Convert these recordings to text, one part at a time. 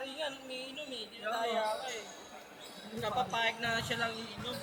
pare yan, umiinom eh. Di kaya ka eh. Napapayag na siya lang iinom.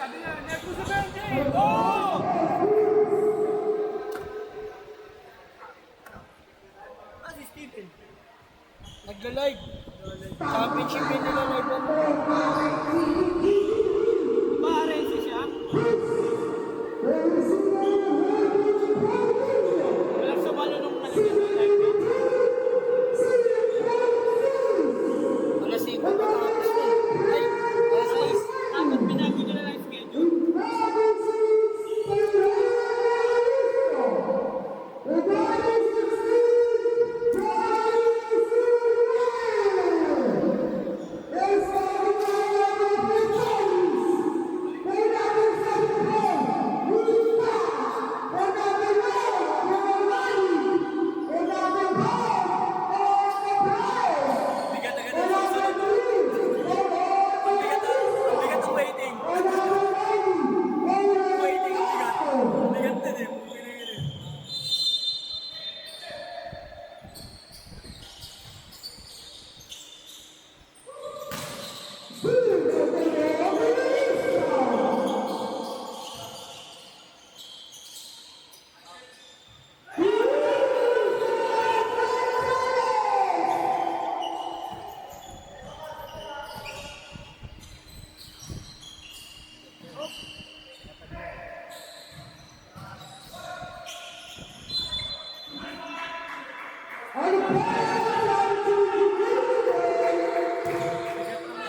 Sabi niya, next to 70! Oh! Ah, si Steven. Nagla-live. Championship yun nila-live ano. Ba, RNC siya? Walang sumalo nung nalagyan ng live niya. Alas 5 matapos na. Ay, alas 6. Dapat binago nyo na lang yung schedule. Bigat agad ang susunod. Ang bigat ang waiting. Waiting ang bigat. Bigat din eh. Pinigil eh.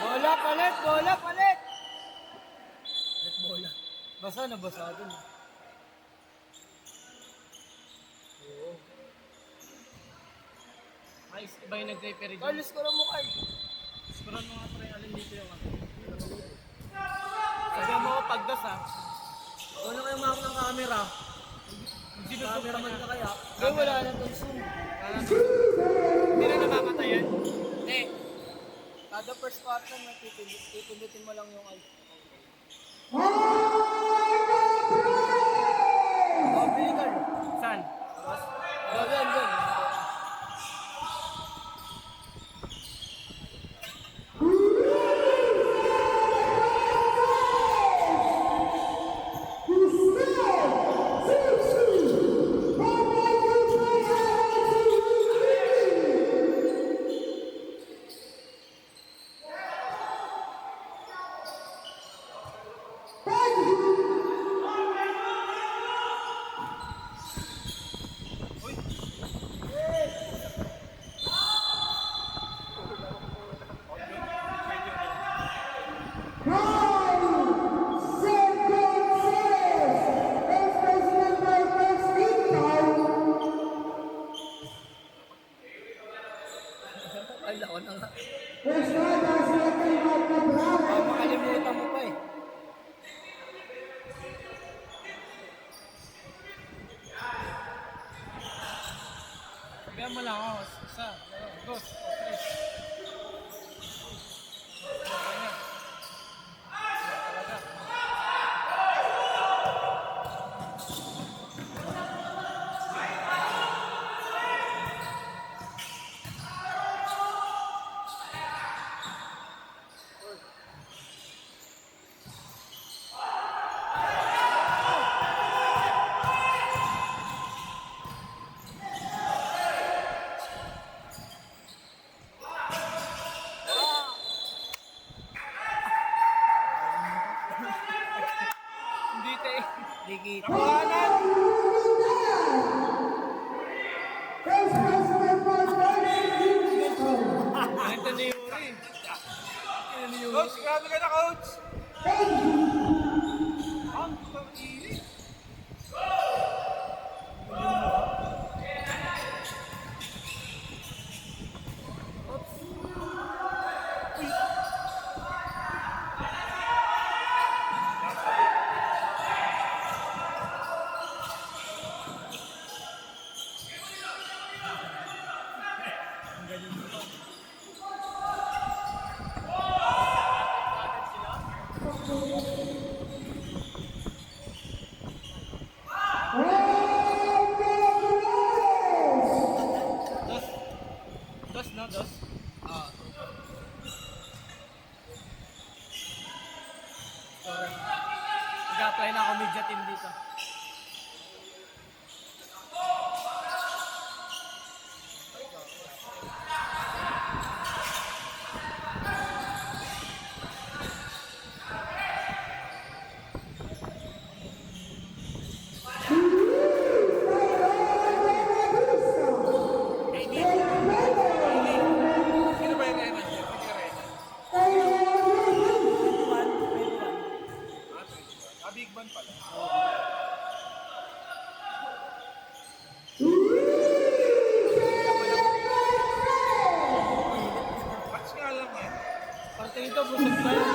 Bola palit, bola palit. Let bola. Basa na basa dun. Ay, iba yung nag-referee dyan. Carlos ko lang mo kay. Sikuran mo nga pre, alin dito yung ano. Sabi mo, pagdas ha. Wala kayo mahak ng camera. Cameraman ka kaya. Kaya wala nang tong zoom. Hindi na namamatayan. Hindi. Kada first quarter na titulutin mo lang yung ay. Oh, bili ka. Saan? Doon, doon. Ay, lako na nga. Makalimutan mo pa eh. Sabihan mo lang ako. Isa, dalawa, dos, o tres. Ganyan. Talaga. Hindi tayo. Dikit. Anthony Yuri. Coach, grabe ka na, coach. Ang pag-iwi. Dos, no? Dos? Ah. Correct. Mag-apply na ako media team dito. Sino ba yung Eman? Hindi ka rin. Big man pala. Match nga lang yan. Parte nito, busog pa yun.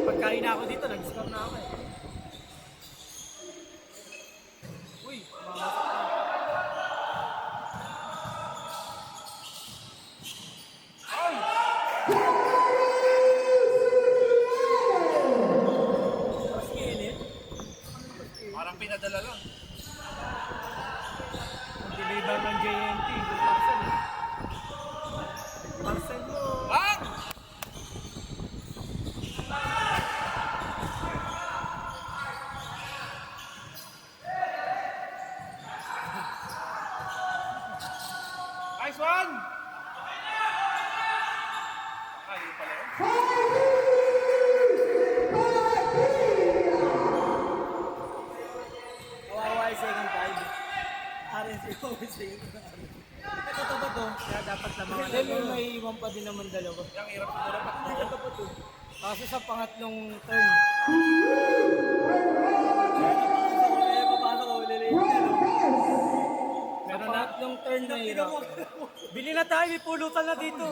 Pagkain na ako dito, nag-score na ako eh. Uy, mamasak na. Ay! Mas init. Parang pinadala lang. Mag-deliver ng JNT. Parcel eh. Parcel mo. Bang! Nice one! Ay, yun pala yun. Kawawa yung second five. RNC ko yung second five. Ito ba to? Kaya dapat lamangan. Hindi, may iwan pa din naman dalawa. Yung hirap siguro pa. Ito pa to. Kaso sa pangatlong turn. Meron na pangatlong turn na hirap. Bili na tayo, may pulutan na dito.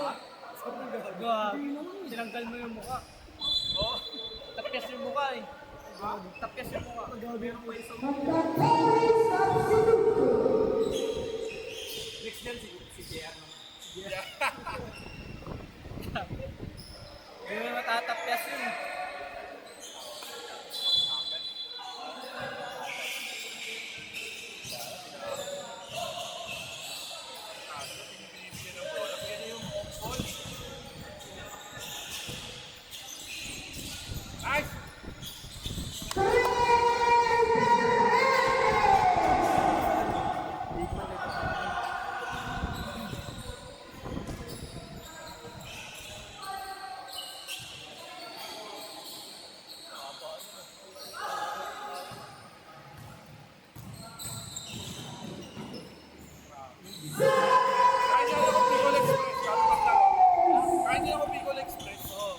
Tinanggal mo yung mukha. Oo. Tapyas yung mukha eh. Tapyas yung mukha. Next dyan si JR. Hindi mo matatapyas yun. Binibigyan ng bola. Kaya na yung ball. Nice! Kain niya ako Bicol Express. Kain niya ako Bicol Express. Oh.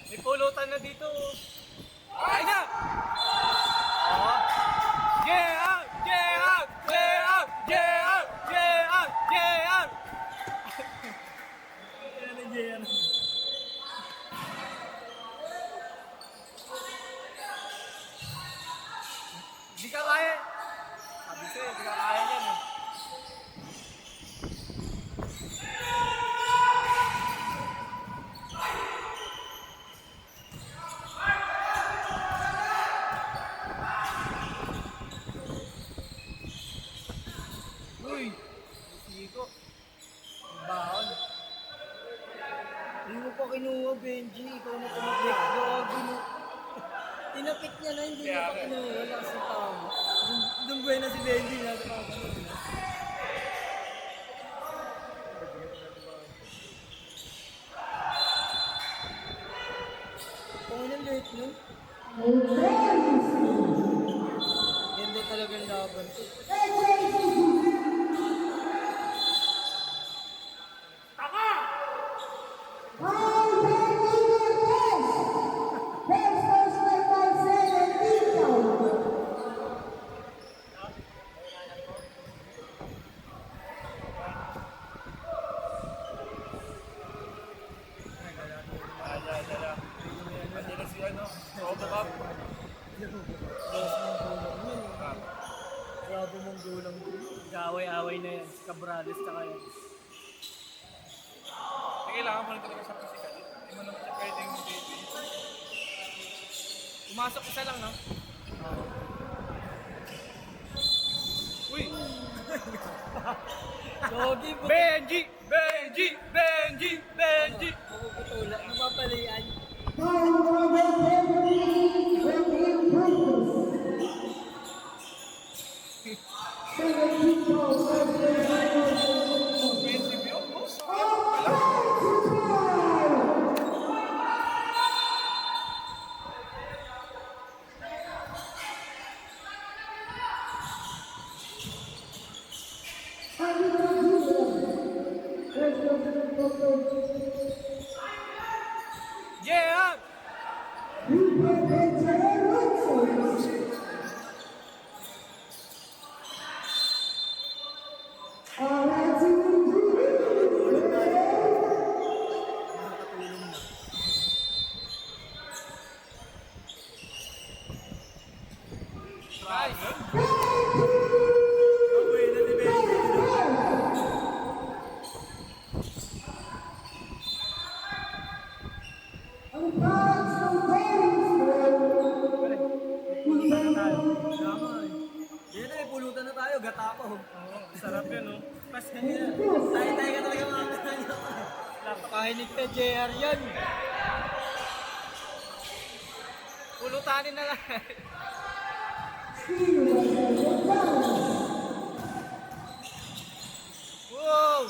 May pulutan na dito. Ay na! Oh. Yeah out! Yeah out! Yeah out! Yeah out! Yeah out! Yeah out! Yan ang yeah. Di ka kaya. Sabi sa'yo, di ka kaya yan eh. Uy! Siko. Baon. Hindi mo pa kinuha, Benji. Ikaw na tumapik. Gago mo. Tinapik niya na, hindi mo pa kinuha. Wala kasi tao. Doon buhay na si Benji. Nasa kasunod na. Pangilan late nun. Ganda talagang laban. Dala. Nandiyan na si ano, Robo Cup. Grabe mong gulang. Gaway-away na yan. Cabrales ka kaya. Kailangan mo rin talaga sa physical. Hindi mo naman siya pwedeng mag-baby. Pumasok isa lang, no? Uy! Gogi po. Benji! Benji! Benji! Benji! Puputula. Napapalian. Yeah! Yan na, pulutan na tayo. Gata pa. Sarap yun, no? Pas kanina. Tayo-tayo ka talaga mga kanina. Napakahinig na JR yan. Pulutanin na lang. Wow!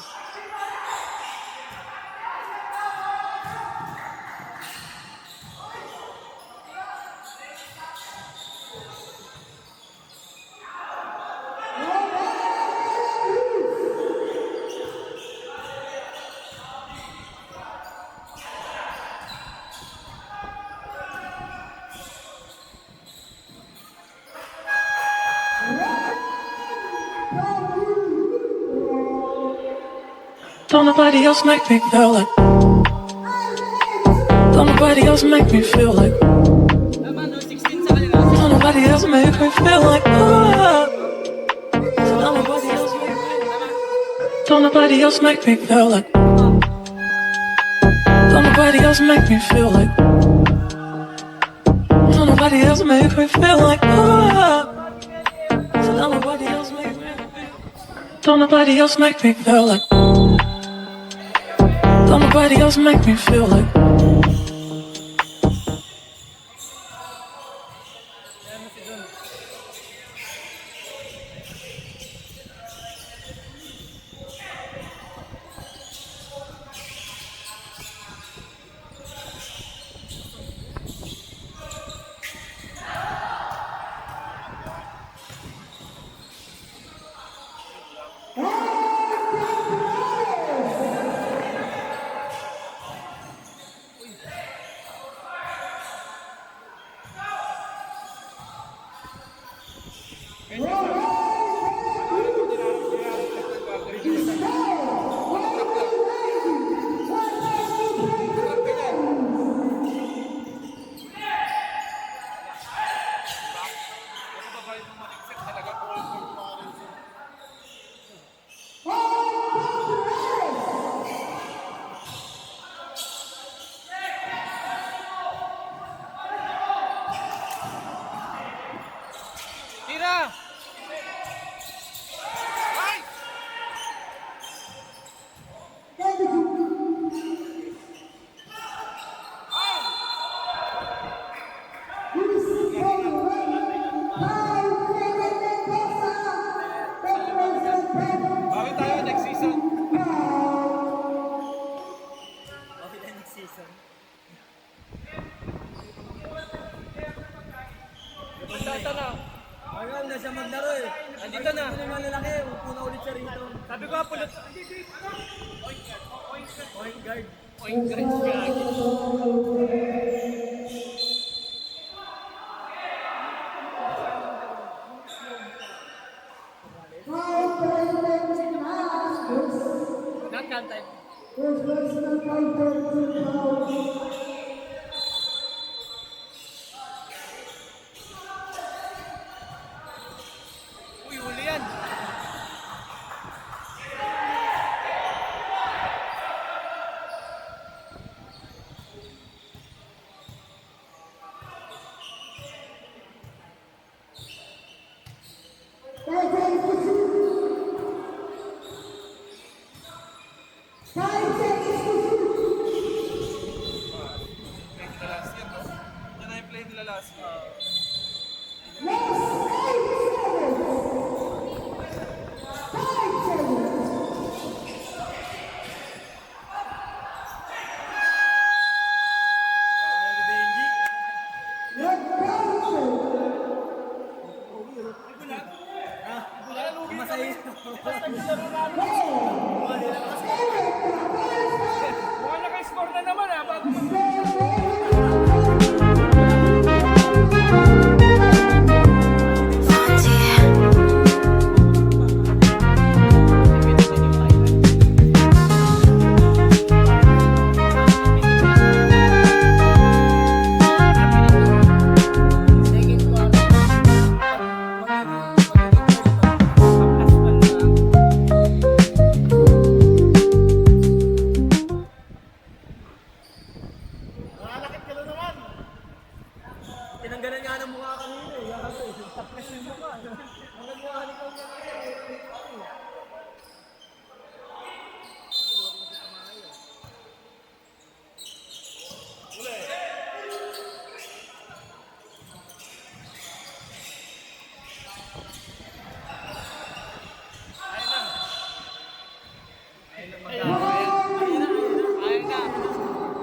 Don't nobody else make me feel like. Don't nobody else make me feel like. Tama no, 16 sa kanila. Don't nobody else make me feel like. Oh. Don't nobody else make me. Don't nobody else make me feel like. Don't nobody else make me feel like. Don't nobody else make me feel like. Oh. Don't nobody else make me. Don't nobody else make me feel like. Don't nobody else make me feel like. Tira! Ay! Bawi tayo next season. Okay na next season. Basta na. Ayaw na siya maglaro eh. Andito na. Ano naman lalaki, upo na ulit siya rito. Sabi ko nga pulot. Point guard. Point guard siya. Not contact. Uy, huli yan. Mukhang naka-score na naman ah. Bago Tinanggalan nga ng mukha kanina eh. Tapos yung mukha. Hanggang mukha ni Kong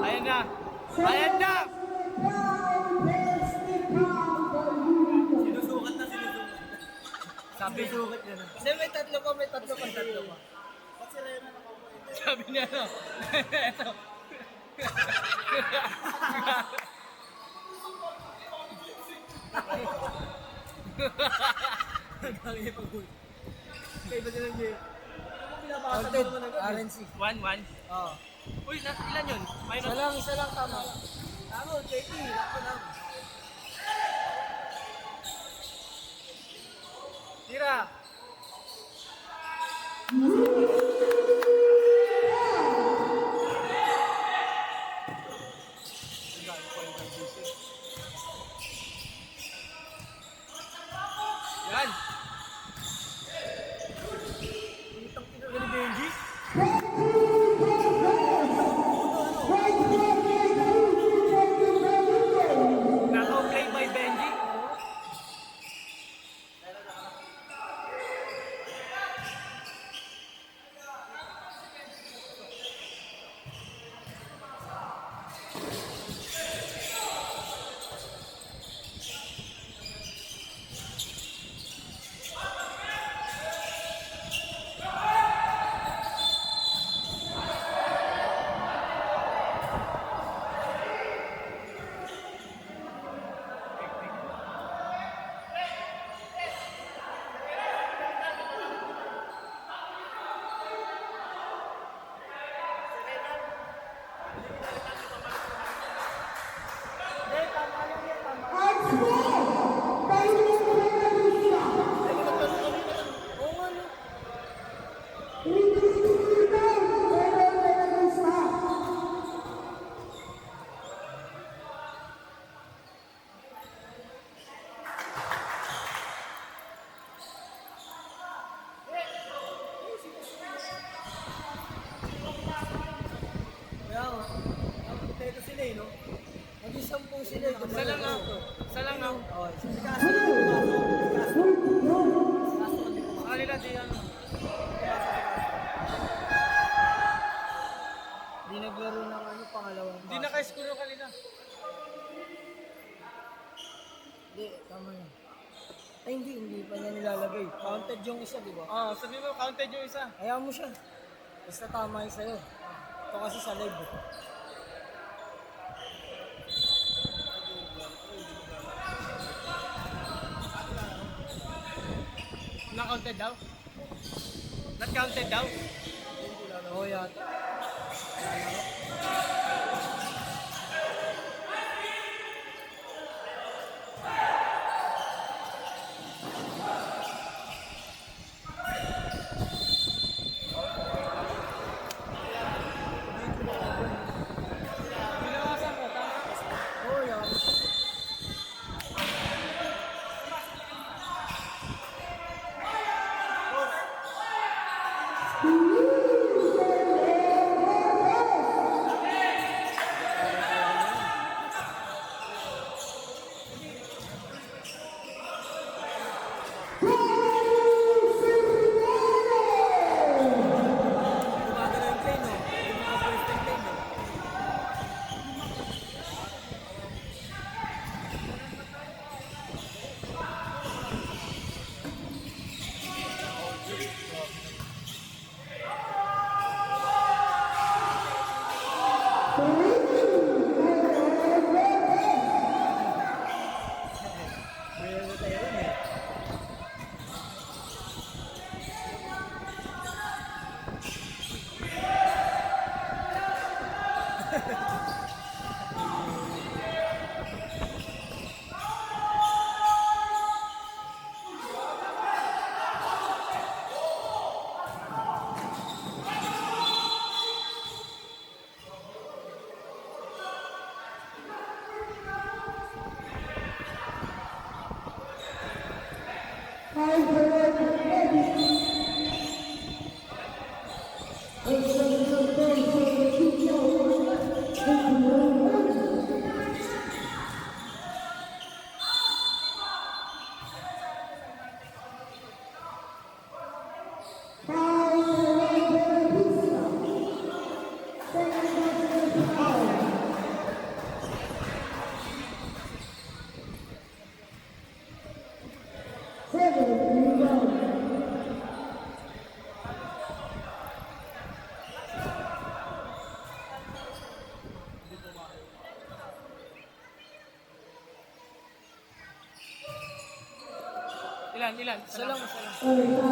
Ayan na! Ayan na! sinusukat na sinusukat. Sabi sukat niya na. Kasi may tatlo pa. Sabi niya no. Ito. Kaya pag-uwi. Kaya ba nilang Jay? Pinapasa mo naman agad. RNC. 1-1. Oo. Uy, ilan yun? Minus. Isa lang tama. Tama, JP. Lako lang. Tira. Yan. Itang ina ni Benji. Naka-play by Benji. Kaya nga. Ito sila eh, no? Mag-10 sila eh. Isa lang ah. Isa lang ah. Oo, si Picasso na Picasso. Sa kanila di ano. Hindi naglaro ng ano, pangalawang Hindi naka-score yung kanila. Hindi, tama yun. Ay, hindi pa niya nilalagay. Counted yung isa, di ba? Ah, sabi mo counted yung isa. Ayaw mo siya. Basta tama yung sa'yo. Ito kasi sa live. Eh. Not counted daw? Not counted daw? Oo yata. Binawasan ko, tama? Oo yan. Ilan? Isa lang. Tira!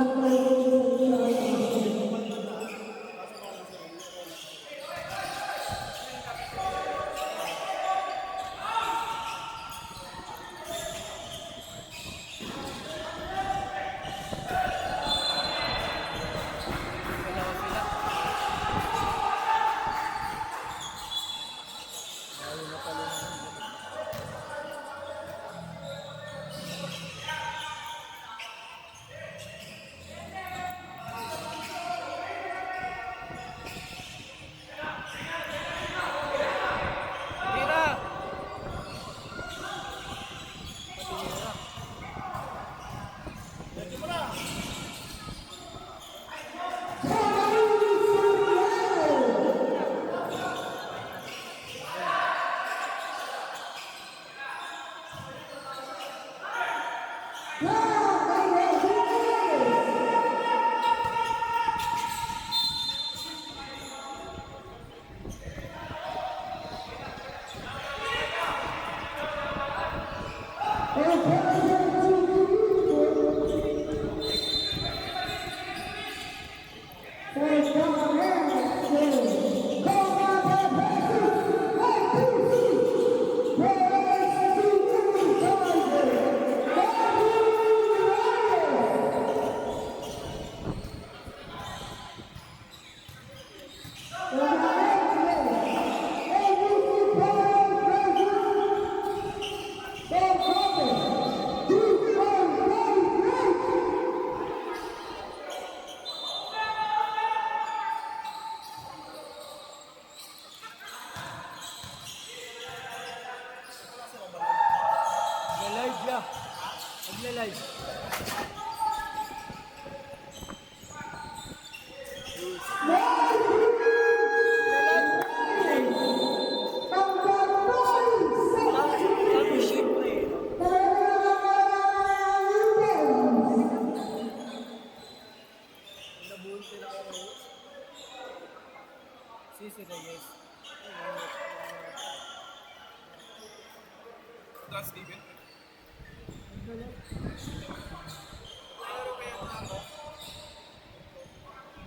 Live ya. Live. Sisi Reyes. That's Steven.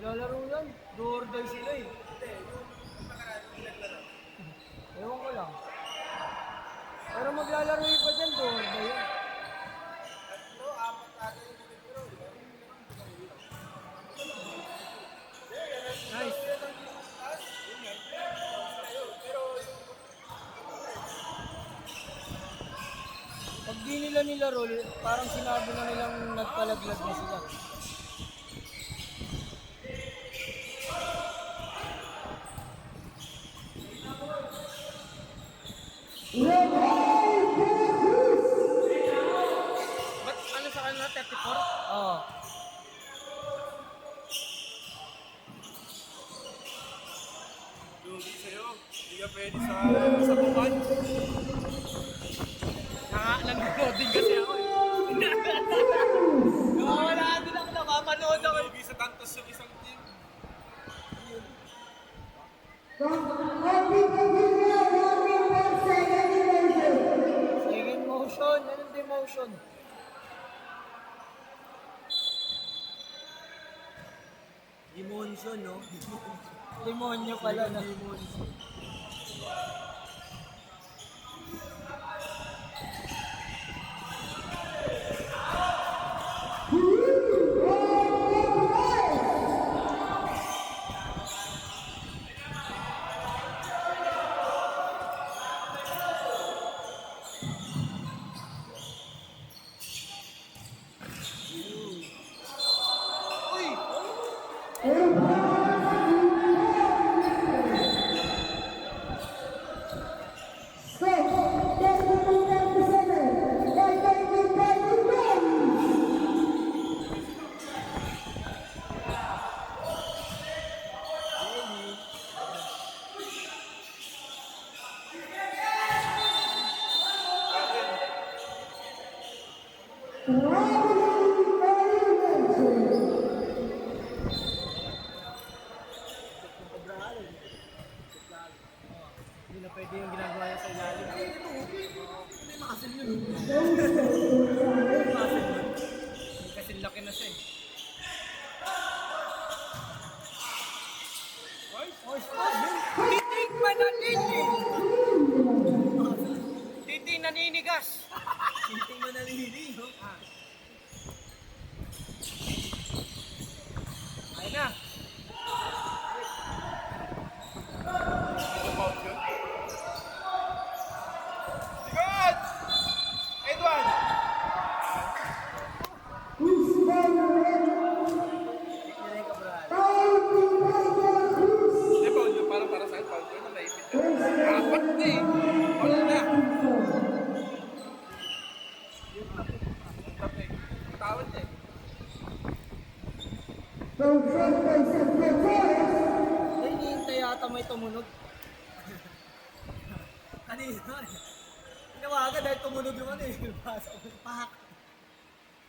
Lalaro yan. Do or die sila eh. Ewan ko lang. Pero maglalaro pa dyan, do or die yan. Nice. Pag di nila nilaro, parang sinabi na nilang nagpalaglag na sila. Ba't ano sa kanila? 34? Oo. Lugi sa'yo. Hindi ka pwede sa bukan. Nanonood din kasi ako eh. Wala din ako, napapanood ako. Lugi sa tantos yung isang team. Second motion. Anong demotion? Demontion, no? Demonyo pala na. Ay, hinihintay yata may tumunog. Kanina. Tinawagan dahil tumunog yung ano eh. Pasok. Pak.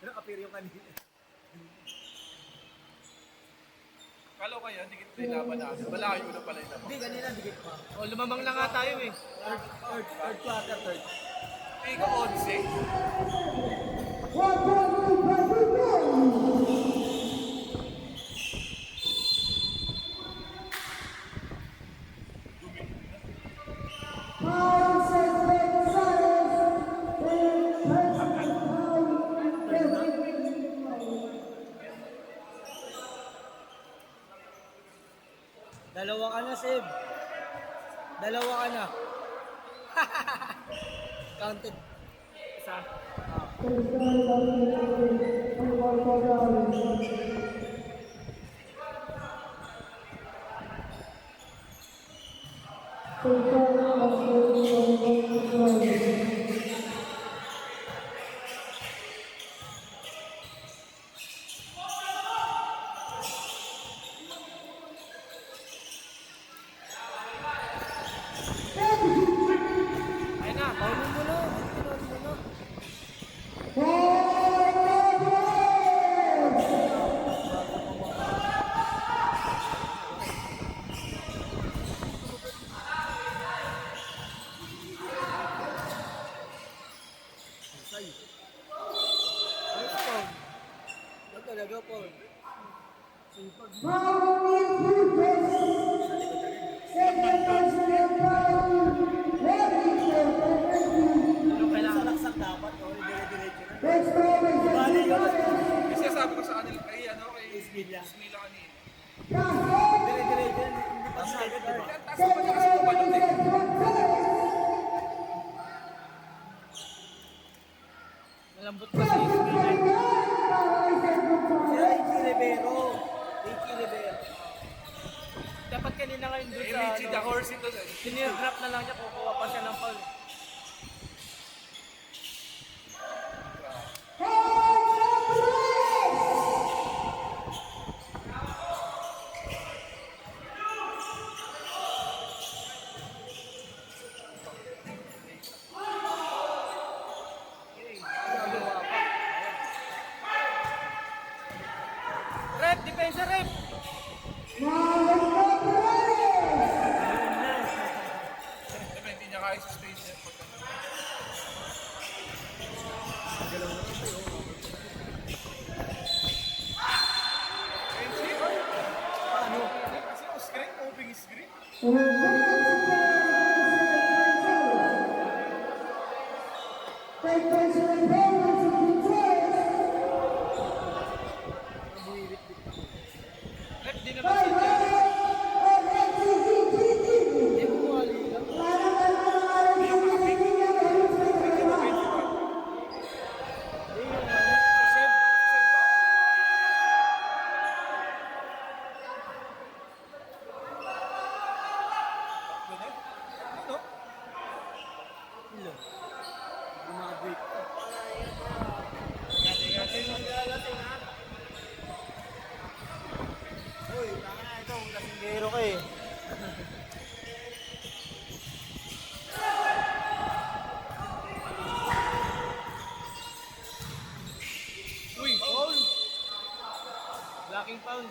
Pero appear yung kanina. Kala ko yan, dikit na yung laban natin. Malayo na pala yung laban. Hindi, kanina dikit pa. O, lumamang na nga tayo eh. Third quarter, third. Ikaw, Onse. Dalawa ka na, Seb. Dalawa ka na. Counted. Isa. Ayun na, paunin mo na. Ayos, Paul. Yan talaga, Paul. Ano kailangan? Salaksak dapat. O, dire-diretso na. Kasi sabi ko sa kanila, kay ano, kay Ismila. Ismila kanina. Dire-diretso yan. Hindi pa siya agad, diba? Yan, taas pa niya kasi tumalon eh. Malambot kasi yung speaker. Si Richie Rivero. Richie Rivero. Dapat kanina ngayon doon Eh, sa Richie the horse ito. sinir-drop na lang niya, kukuha pa siya ng foul. Rep, depensa rep! Diba, hindi niya kaya sa stage niya. Kenji? Paano? Kasi yung screen, moving screen. Rep, di naman siya dyan. Hindi mo mali lang. Hindi yung ano, Seb. Gumabit. Uy, tanga na ito. Lasinggero ka eh. Uy, foul! Blocking foul.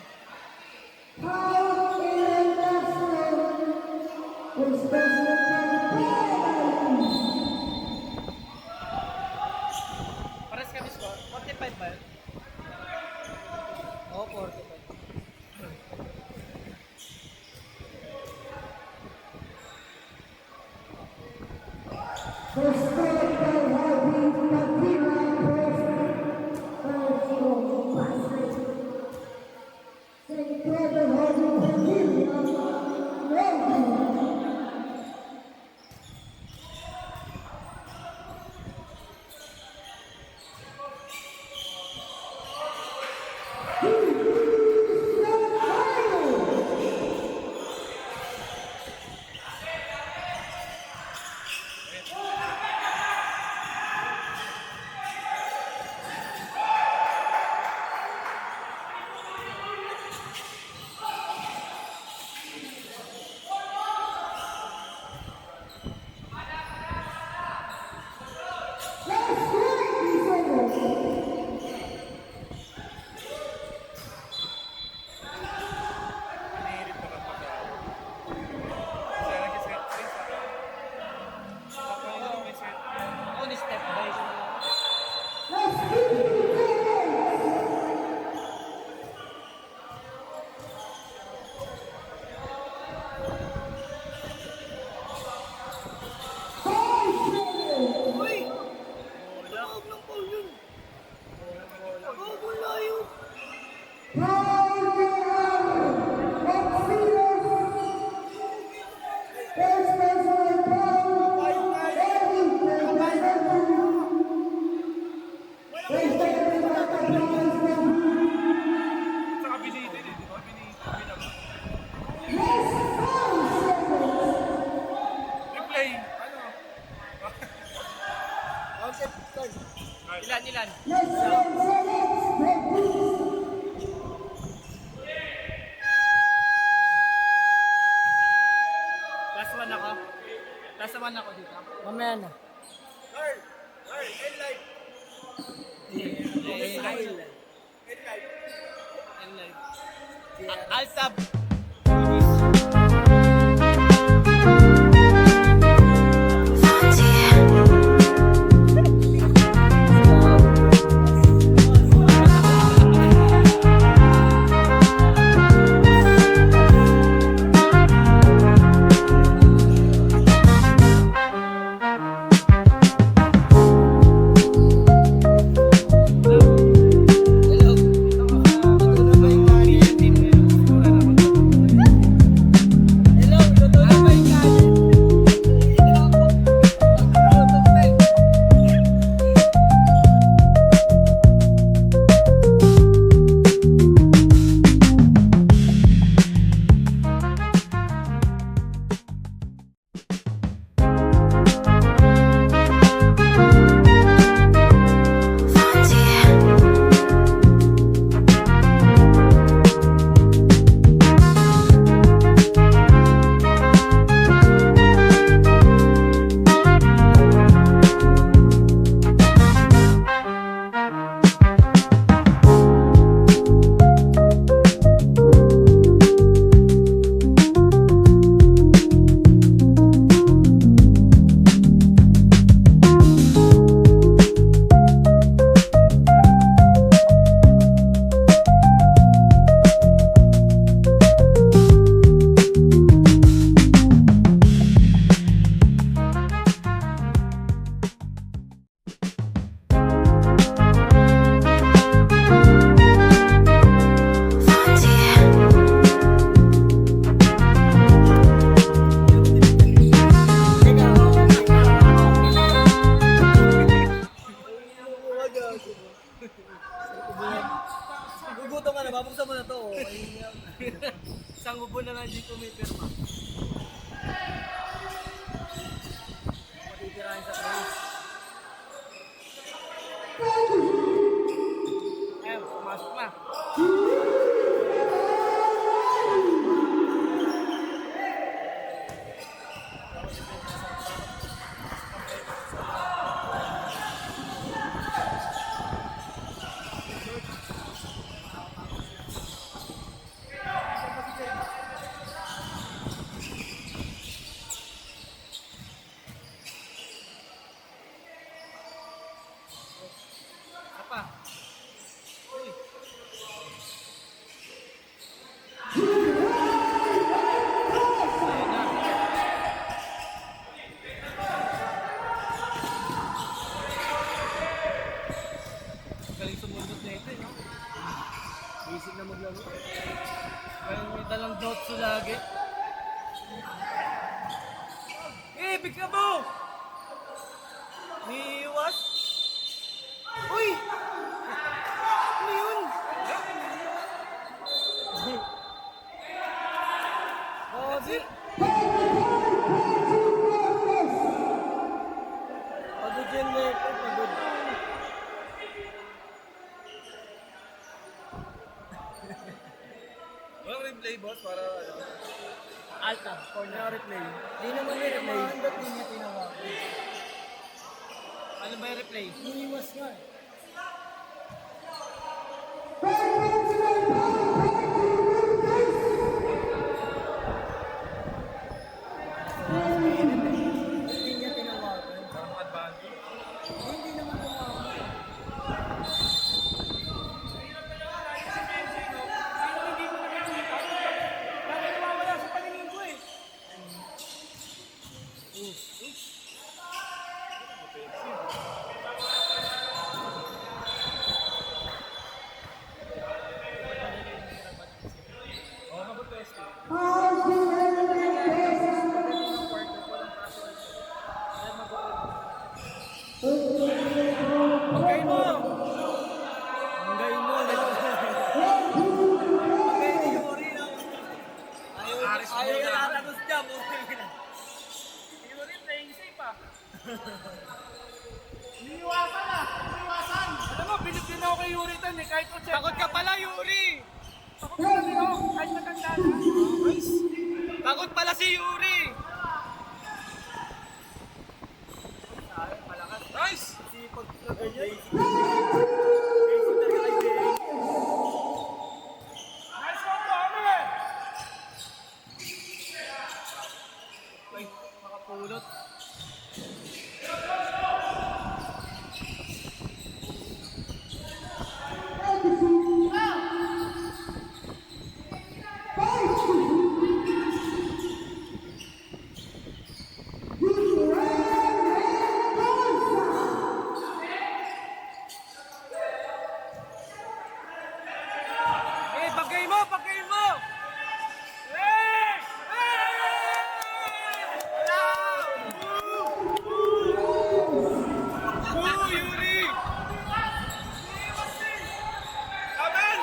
Pares kami score. 45 ba yun? Oo, 45. Sasamahan ako dito. Mamaya na. Carl! Carl! End life! Altab. Gugutom ka na, babuksan mo na to. Isang ubo na lang dito may pirma. Matitirahin sa trace. Ayun, pumasok na. Apa? Uy. Ayun na. Galing sumundot na ito, no? Basic na maglaro. Galing may dalang dotso lagi. Bigla mo! Niiwas? Uy! Ano yun? Bobby! Pagod yan, Lepo. Pagod. Walang replay, boss, para ano. Alta. Corner replay. Di naman may replay. Ba't di niya tinawag? Ano ba yung replay? Iniwas nga. Hindi niya tinawagan. Parang advantage. Hindi naman tumawag. Nawawala sa paningin ko eh. Pagkay mo! Hanggang mo. Pagkay ni Yuri lang. Ayaw yung natagos dyan. Yuri playing safe ah. Iniiwasan ah! Iniiwasan! Alam mo, bilib din ako kay Yuri tan eh. Kahit 80. Takot ka pala, Yuri! Takot ka pala ako. Kahit matanda na. Takot pala si Yuri! pagkain mo! Hey! Hey! Woo, Yuri! Laban!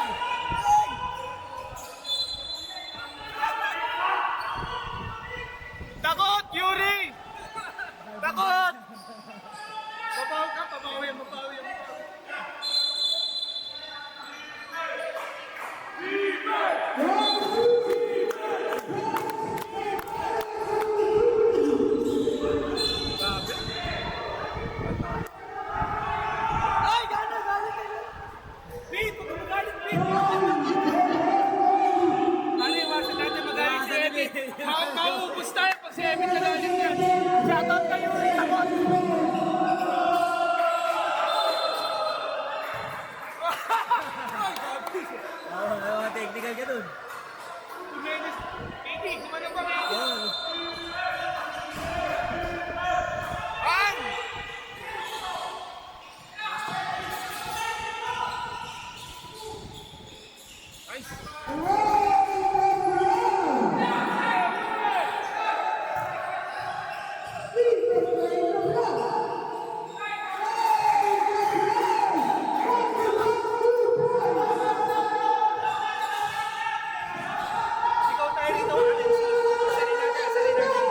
Takot, Yuri! Takot! Pabaw ka, pabawi mo. Ay, galit! Pete, huwag ka magalit, Pete! Ano yung wasa natin magalit si Ebi? Mauubos tayo pag si Ebi nagalit niya. Shoutout kayo, Yuri! Takot! Technical ka dun. Tumenes, Pete, kumano ba Pete? Ang! Nice! Ikaw tayo rito, Alex. Sarili natin.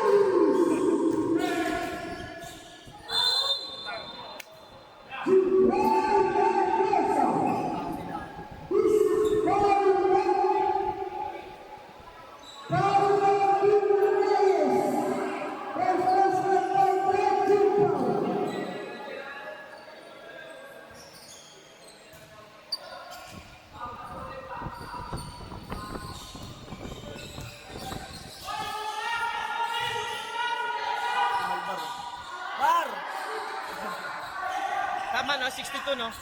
Bar! Tama no, 62 no?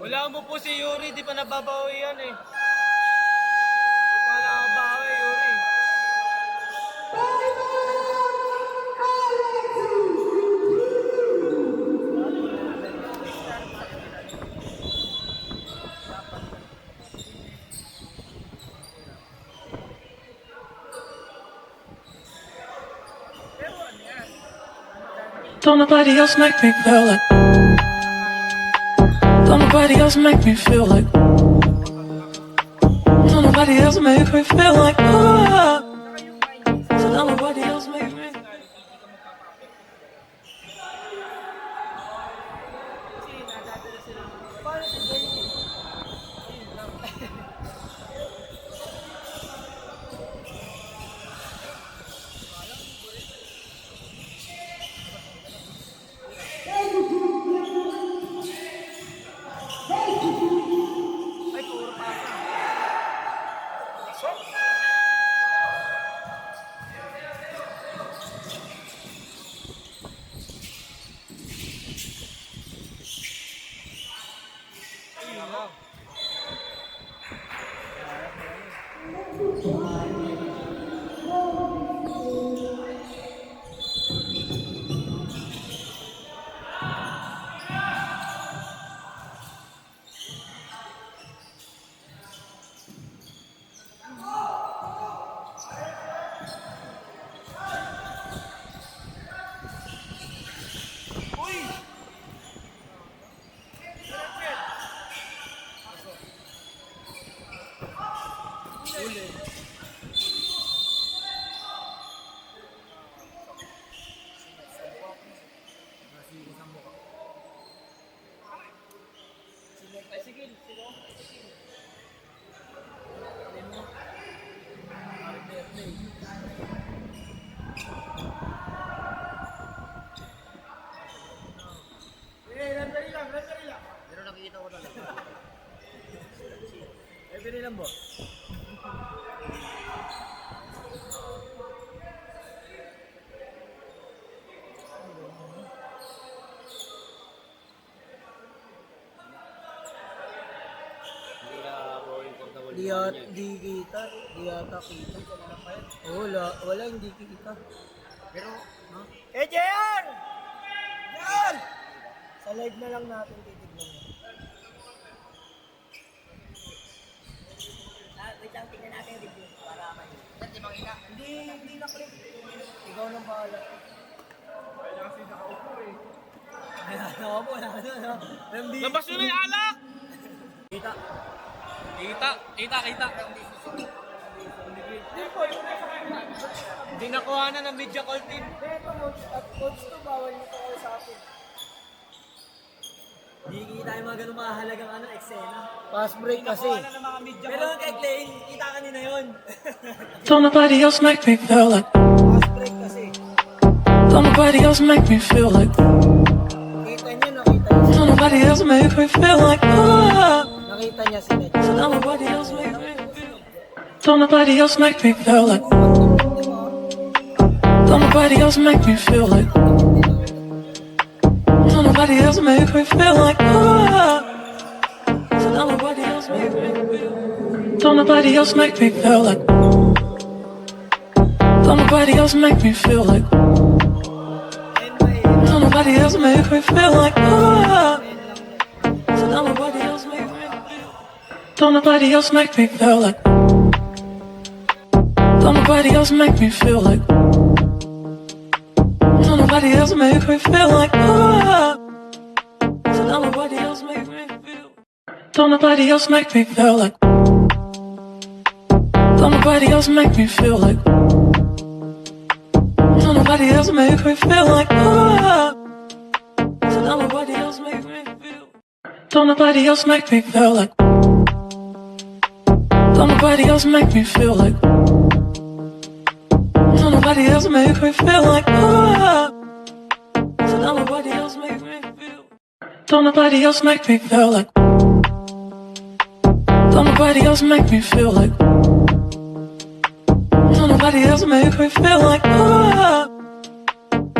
Wala mo po si Yuri, di pa nababawi yan eh. Wala akong bawi, Yuri. Don't nobody else make me feel like. Don't nobody else make me feel like. Don't nobody else make me feel like. Don't nobody else make me. Di kita. Di yata kita. Oh, wala, hindi kita. Pero, Eh, JR! JR! Sa live na lang natin titignan mo. Wait lang, tingnan natin yung review para kayo. hindi makita. Hindi na click. Ikaw nang bahala. Kaya kasi nakaupo eh. Nakaupo na, ano? Labas nyo na yung alak! Kita. Kita. Hindi nakuha na ng media call team. Ito, at coach to, bawal nito kayo sa akin. Hindi kita yung mga ganun mahalagang eksena. Fast break kasi. Pero kay Clay, kita kanina yun. Don't nobody else make me feel like. Fast break kasi. Don't nobody else make me feel like. Nakita niya. Don't nobody else make me feel like. Nakita niya sila. Don't nobody else make me feel. Don't nobody else make me feel like. Don't nobody else make me feel like. Don't nobody else make me feel like. Don't nobody else make me feel. Don't nobody else make me feel like. Don't nobody else make me feel like. Don't nobody else make me feel like. Don't nobody else make me feel. Don't nobody else make me feel like. Don't nobody else make me feel like. Don't nobody else make me feel like. Don't nobody else make me feel. Don't nobody else make me feel like. Don't nobody else make me feel like. Don't nobody else make me feel like. Don't nobody else make me feel. Don't nobody else make me feel like. Don't nobody else make me feel like. Don't nobody else make me feel like. Don't nobody else make me feel. Don't nobody else make me feel like. Don't nobody else make me feel like. Don't nobody else make me feel like.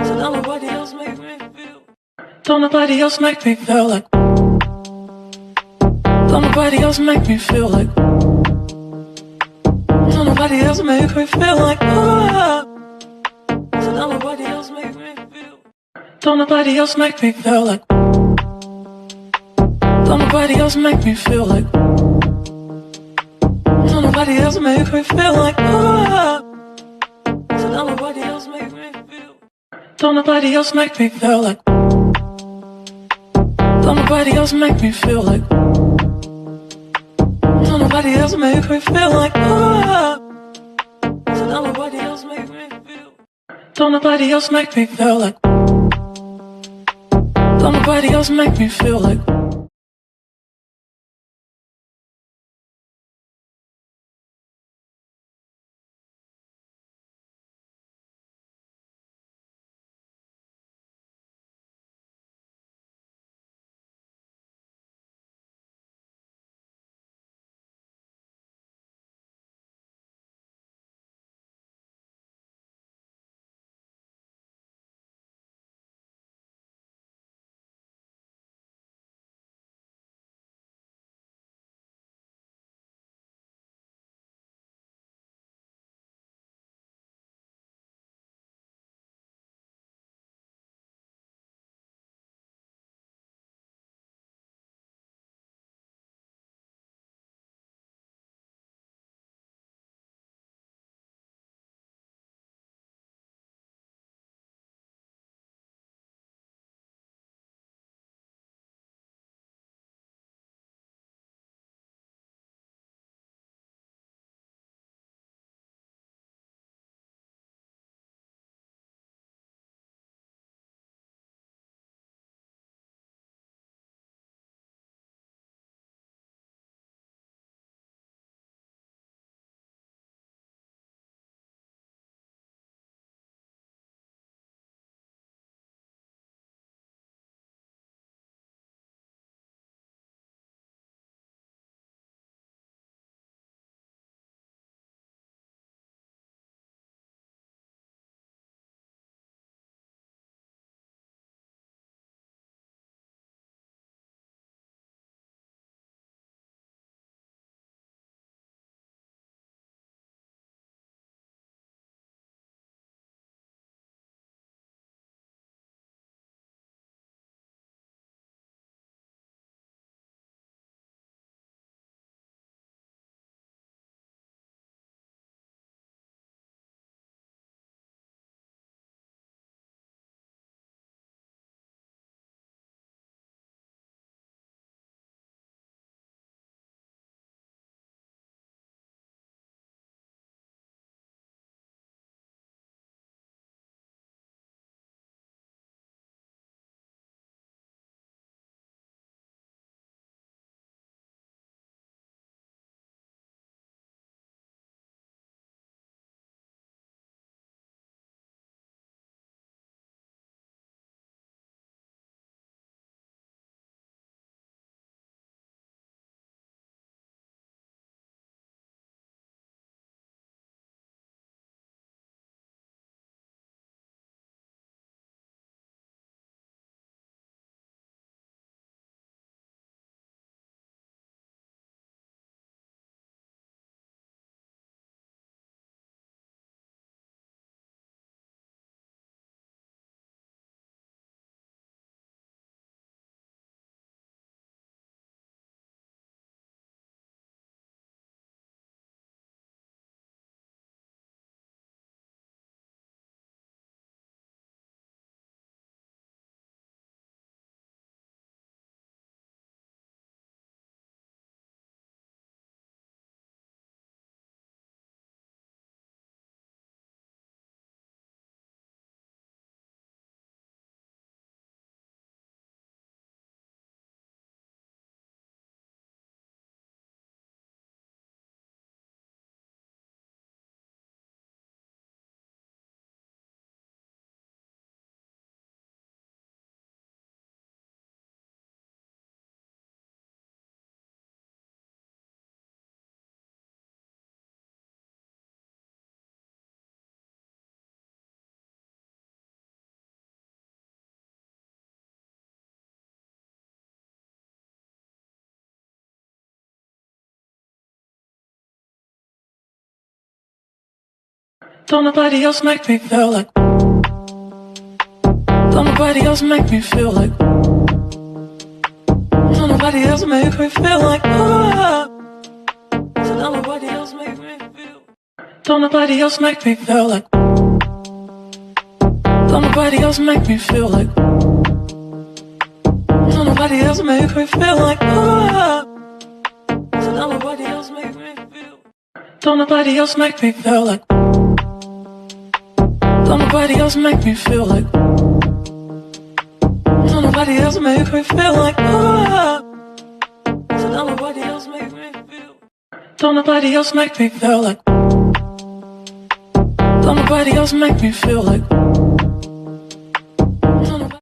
Don't nobody else make me feel. Don't nobody else make me feel like. Don't nobody else make me feel like. Don't nobody else make me feel like. Don't nobody else make me feel. Don't nobody else make me feel like. Don't nobody else make me feel like. Don't nobody else make me feel like. Don't nobody else make me feel. Don't nobody else make me feel like. Don't nobody else make me feel like. Don't nobody else make me feel like. Don't nobody else make me feel. Don't nobody else make me feel like. Don't nobody else make me feel like. Don't nobody else make me feel like. Don't nobody else make me feel like. Don't nobody else make me feel like. So don't nobody else make me feel. Don't nobody else make me feel like. Don't nobody else make me feel like. Don't nobody else make me feel like. So don't nobody else make me feel. Don't nobody else make me feel like. Don't nobody else make me feel like. Don't nobody else make me feel like. So don't nobody else make me feel. Don't nobody else make me feel like. Don't nobody else make me feel like. Don't nobody-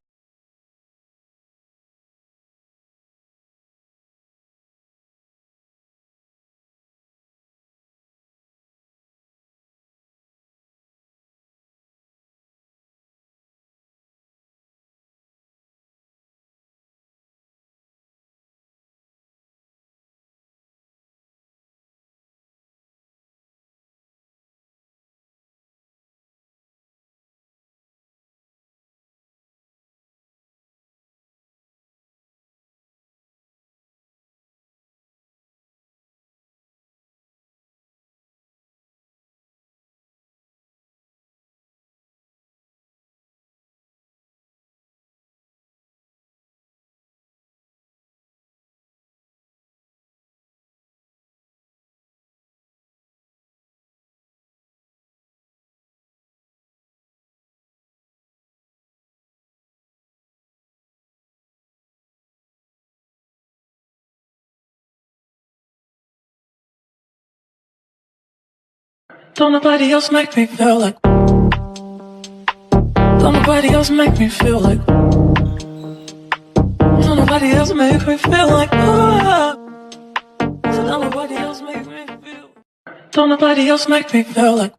Don't nobody else make me feel like. Don't nobody else make me feel like. Don't nobody else make me feel like. So don't nobody else make me feel. Don't nobody else make me feel like.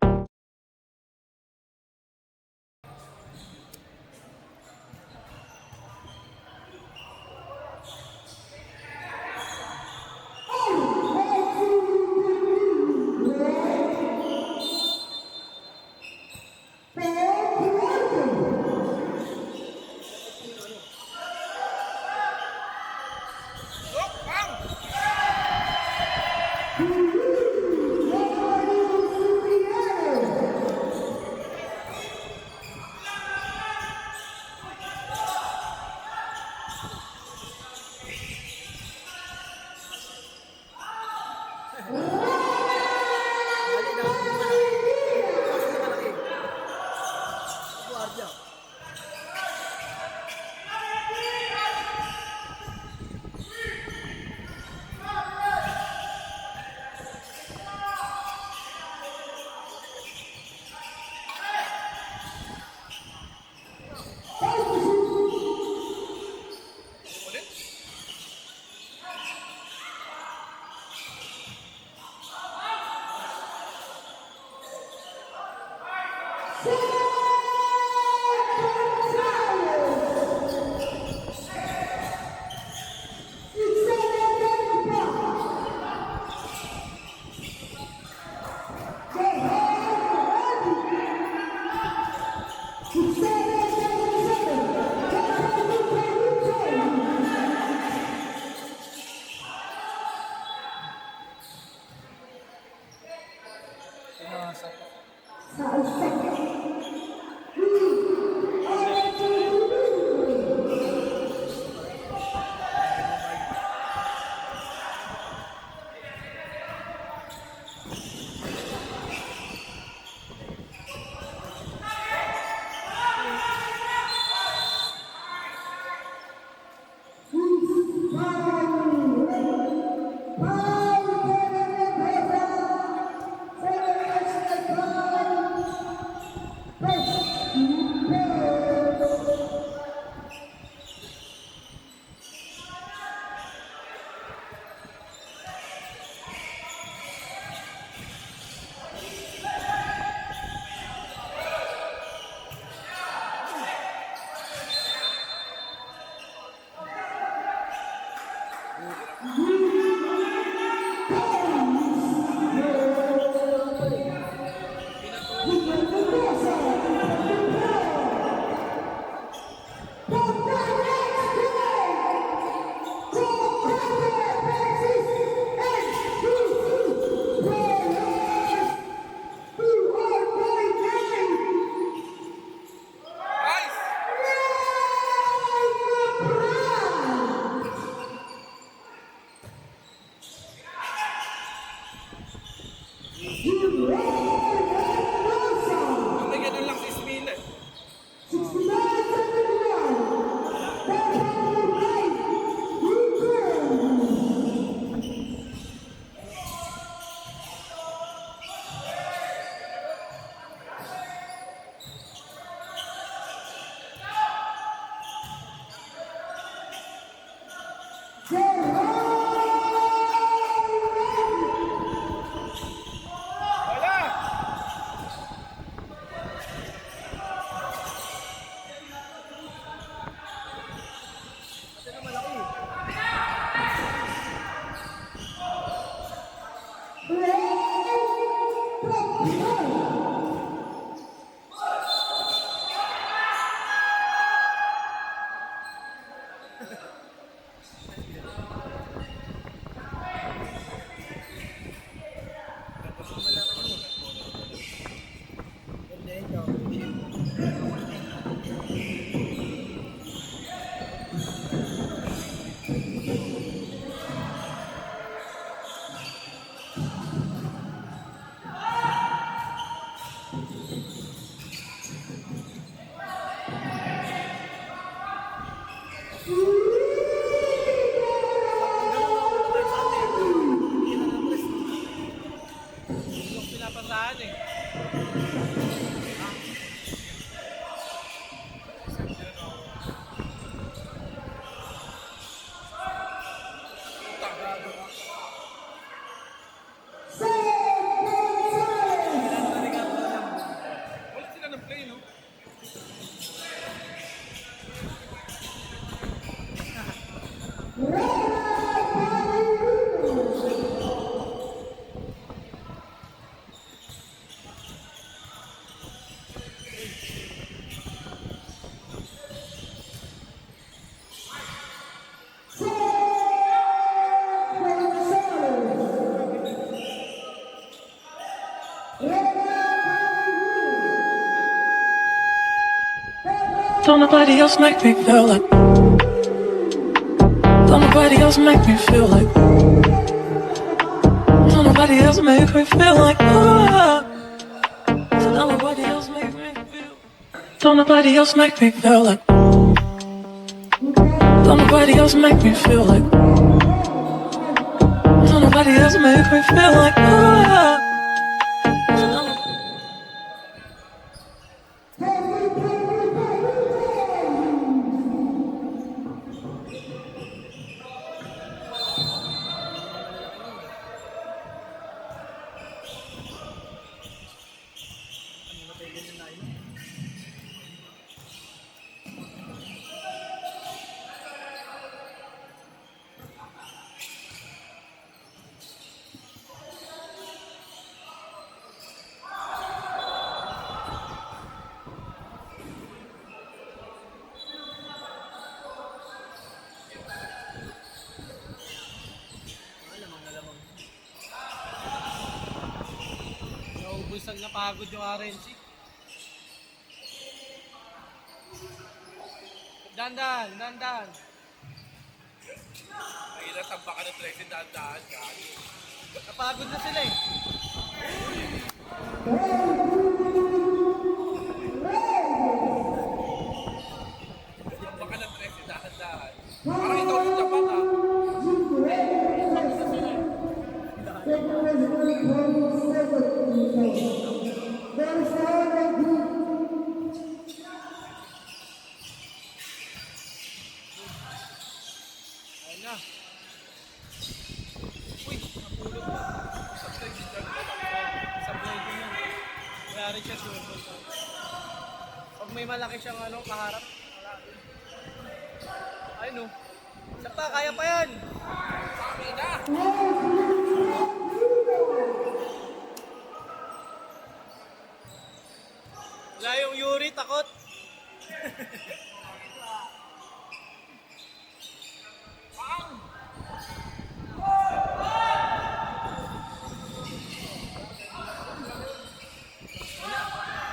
Mali na, malaki. Kasi na malaki. Guardia. Sa Yung pinapasahan eh. Wala sila ng play, no? Don't nobody else make me feel like. Don't nobody else make me feel like. Don't nobody else make me feel like. Don't nobody else make me feel. Don't nobody else make me feel like. Don't nobody else make me feel like. Don't nobody else make me feel like. Naubusan na pagod yung RNC. Dandan, dandan. Ay, natamba ka ng Tracy daan-daan. Napagod na sila eh. Natamba ka ng Tracy daan-daan. Parang ikaw yung dapat, ha? Ayun na. Uy, napulot na. Sa blade yun yan. Wala rin siya sure. Pag may malaki siyang ano, kaharap. Ayun no. Isa pa, kaya pa yan. Wala yung Yuri, takot.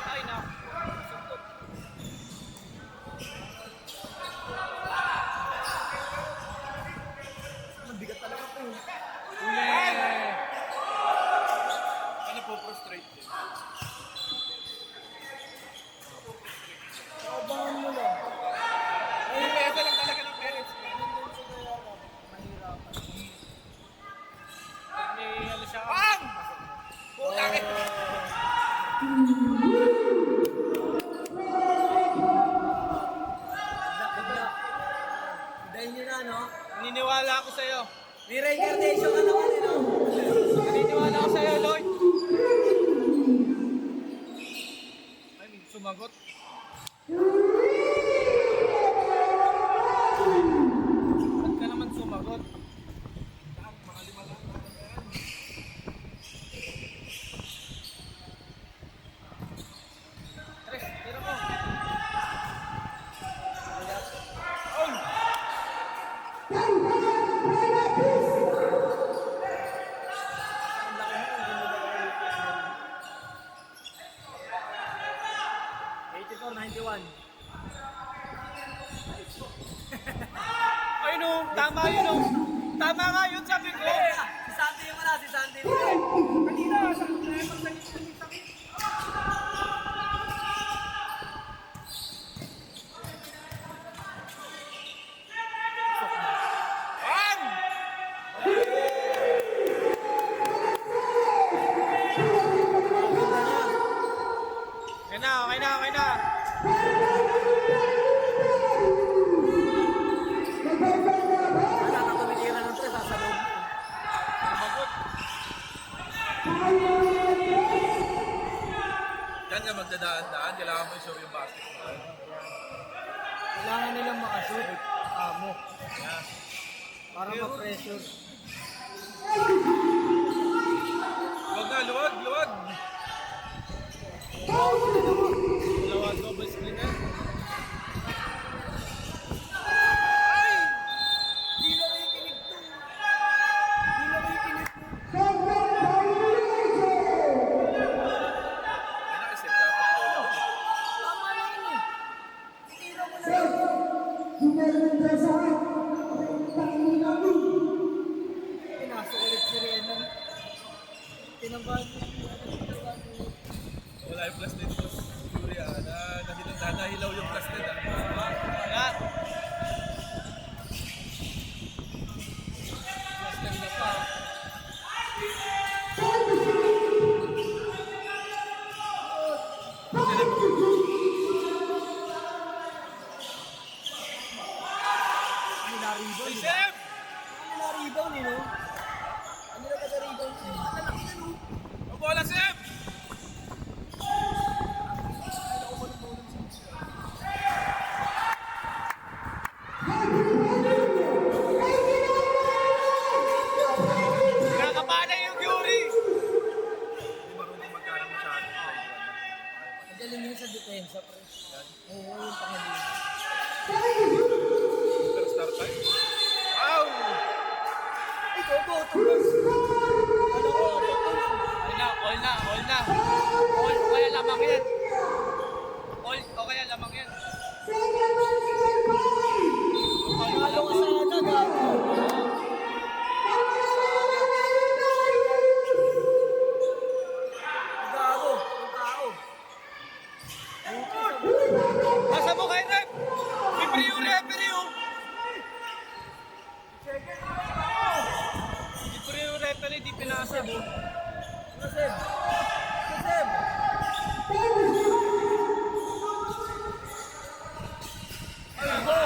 Ay na. Ano po, frustrate din. Abangan mo lang. Ay, pesa lang talaga ng parents. Pag may ano siya. Bang! Putang ina. Dahil nyo na, no? Naniniwala ako sa'yo. May reincarnation ka naman, no? Naniniwala ako sa'yo, Lloyd. Ay, may sumagot. Ba't ka naman sumagot? Tres, tira mo. Oy! Ang laki mo, hindi mo ba 84-91. Ay no, tama yun no. Tama nga yun, sabi ko. Si Santi yung wala, si Santi yung wala. Kanina, sa sakit. Okay na. Wala ka tumitira ng 3, sasalog. Magot. Yan nga magdadaan-daan, kailangan mo i-show yung basketball. Kailangan nilang makashoot. Amo. Para ma-pressure. Luwag. Dalawa, double screen na. Di na may kinig to. Di na may kinig to. Yan ang isip dapat mo. Tama na yun eh. Titira mo na lang. Pinasok ulit si Reno. Tinambahan mo. Wala yung plus din po. Yuri nahilaw yung plus din. Yan. Nila-rebound. Isip! Nila-rebound eh, no? Ano na taga-rebound? Malaki na, no? Ang bola, Sip! Nakakapana yung Yuri! Hindi marunong magkano masyado. Magaling yun sa depensa, pre. Oo, yung pangaling. Super star time. Wow! Ay, go, tumbas. Ano ko, All na. All, o kaya lamang yan. All, o kaya lamang yan. Palo ka sana, gago. Gago, yung tao. Nasa mo kay Rep! Libre yung referee oh! Libre yung referee, di pinasab oh. Nasib. Nasib. Ay, go.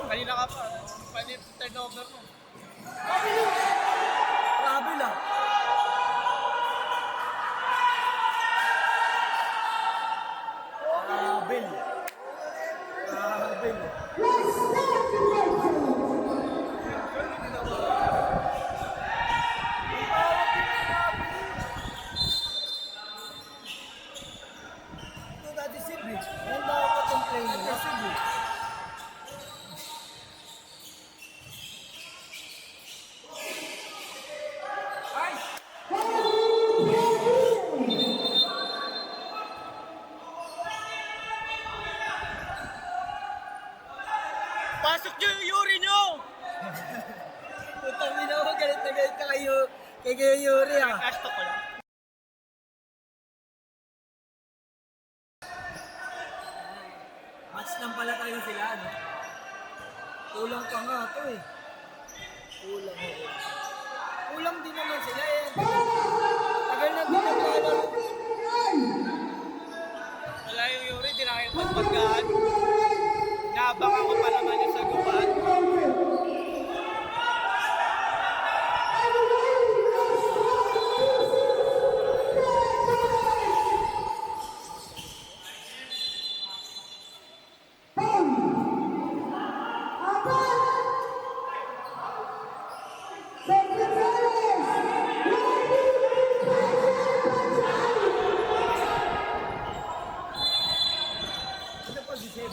Kanina ka pa, pwede turnover mo. Grabe lang. Grabe. Ito dati Sydney. Yan daw ako complain. Dati Sydney. Pasok nyo yung Yuri nyo! Putang ina mo, galit na galit ka kayo. Kay Kuya Yuri ah. Kasto ko lang. Match lang pala tayo sila, no? Kulang pa nga to eh. Kulang ako. Kulang din naman sila eh. Tagal na din naglalaro. Wala yung Yuri, di na kayo magpagkaan. Naabangan ko pa naman yung sagupan. Ano pag-isip?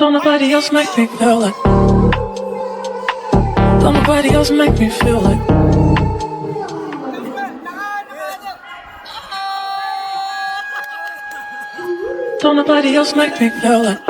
Don't nobody else make me feel like. Don't nobody else make me feel like. Don't nobody else make me feel like.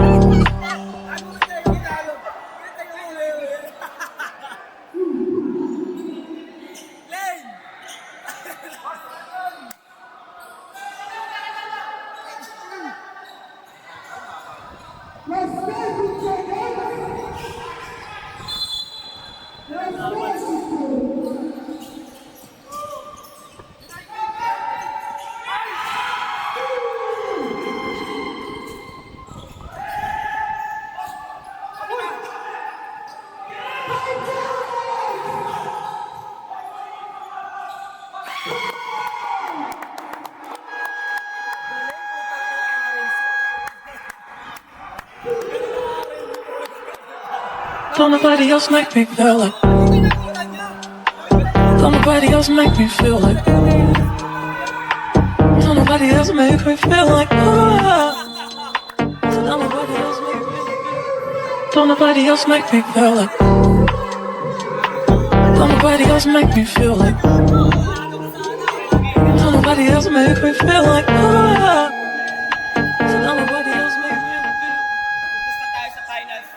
Don't nobody else make me feel like. Don't nobody else make me feel like. Don't nobody else make me feel like. Don't nobody else make me. Don't nobody else make me feel like. Don't nobody else make me feel like. Don't nobody else make me feel like. Don't nobody else make me feel. Tapos na tayo sa finals.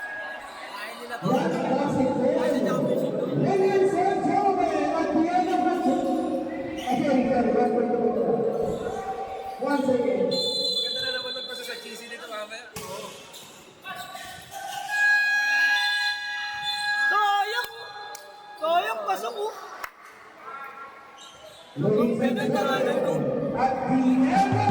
Ayaw nila to. Ayaw nila ako mission to. Ladies and gentlemen, at the end of the once again. Maganda na naman magpasa sa cheesy dito mamaya. Sayang! Sayang, pasok ko. Ladies and gentlemen, at the end